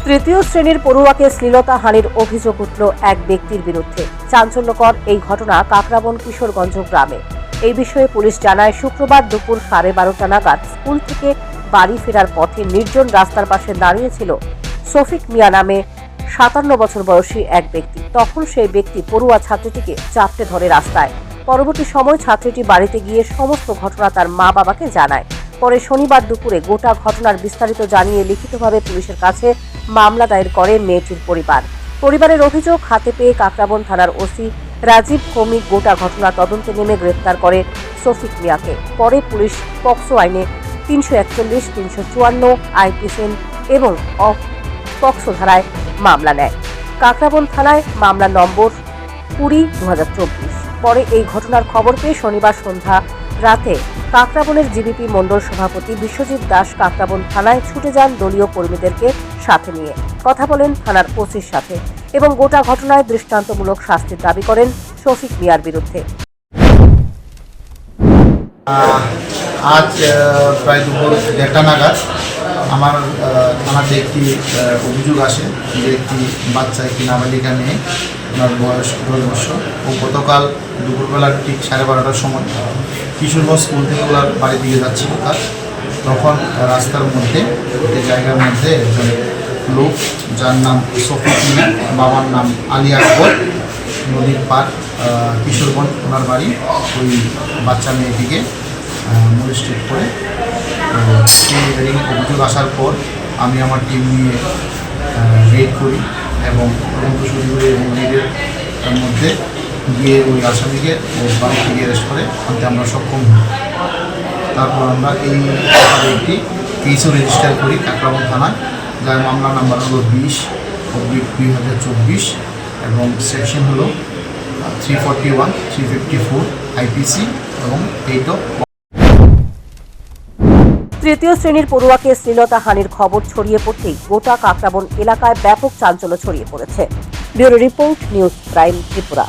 তৃতীয় শ্রেণীর পড়ুয়াকে শ্লীলতাহানির অভিযোগ উঠল এক ব্যক্তির বিরুদ্ধে। চাঞ্চল্যকর এই ঘটনা কাকরাবন কিশোরগঞ্জ গ্রামে। এই বিষয়ে পুলিশ জানায়, শুক্রবার দুপুর 12:30 নাগাদ স্কুল থেকে বাড়ি ফেরার পথে নির্জন রাস্তার পাশে দাঁড়িয়েছিল শফিক মিয়া নামে 57 বছর বয়সী এক ব্যক্তি। তখন সেই ব্যক্তি পড়ুয়া ছাত্রীটিকে চাপটে ধরে রাস্তায়। পরবর্তী সময় ছাত্রীটি বাড়িতে গিয়ে সমস্ত ঘটনা তার মা বাবাকে জানায়। পরে শনিবার দুপুরে গোটা ঘটনার বিস্তারিত জানিয়ে লিখিতভাবে পুলিশের কাছে মামলা দায়ের করে মেয়েটির পরিবার। পরিবারের অভিযোগ, হাতে পেয়ে কাকরাবন থানার ওসি রাজীব কৌমিক গোটা ঘটনা তদন্তে নেমে গ্রেফতার করে শফিক মিয়াকে। পরে পুলিশ পক্সো আইনে 341, 354 আইপিসি এবং পক্সো ধারায় মামলা নেয়। কাকরাবন থানায় মামলা নম্বর 20/2024। পরে এই ঘটনার খবর পেয়ে শনিবার সন্ধ্যা রাতে কাকরাবনের জিবিপি মণ্ডল সভাপতি বিশ্বজিৎ দাস কাকরাবন থানায় ছুটে যান দলীয় কর্মীদেরকে সাথে নিয়ে। কথা বলেন থানার ওসির সাথে এবং গোটা ঘটনায় দৃষ্টান্তমূলক শাস্তির দাবি করেন শফিক মিয়ার বিরুদ্ধে। আজ প্রায় দুপুর 1:30 নাগাদ আমার থানাতে একটি অভিযোগ আসে যে একটি বাচ্চা, একটি নাবালিকা মেয়ে, ওনার বয়স 10 বছর। ও গতকাল দুপুরবেলা ঠিক 12:30টার সময় কিশোরগঞ্জ স্কুল থেকে ওনার বাড়ি দিয়ে যাচ্ছিল কাজ। তখন রাস্তার মধ্যে একটি জায়গার মধ্যে একজন লোক, যার নাম শফিক মিয়া, বাবার নাম আলী আকবর, নদীর পার কিশোরগঞ্জ ওনার বাড়ি, ওই বাচ্চা মেয়েটিকে মোলেস্টেড করে। তো সেই অভিযোগ আসার পর আমি আমার টিম নিয়ে রেড করি এবং তদন্ত শুরু করি এবং রেডের মধ্যে গিয়ে ওই আসামিকে বাড়ি থেকে অ্যারেস্ট করে আনতে আমরা সক্ষম হই। তারপর আমরা এই একটি কেসও রেজিস্টার করি কাকরাবন থানায়, যার মামলা নাম্বার হলো 20/2024 এবং সেকশন হলো 341, 354 আইপিসি এবং 8 তৃতীয় শ্রেণীর পড়ুয়াকে শ্লীলতাহানির খবর ছড়িয়ে পড়তেই গোটা কাকরাবন এলাকায় ব্যাপক চাঞ্চল্য ছড়িয়ে পড়েছে। Bureau report, news prime Tripura.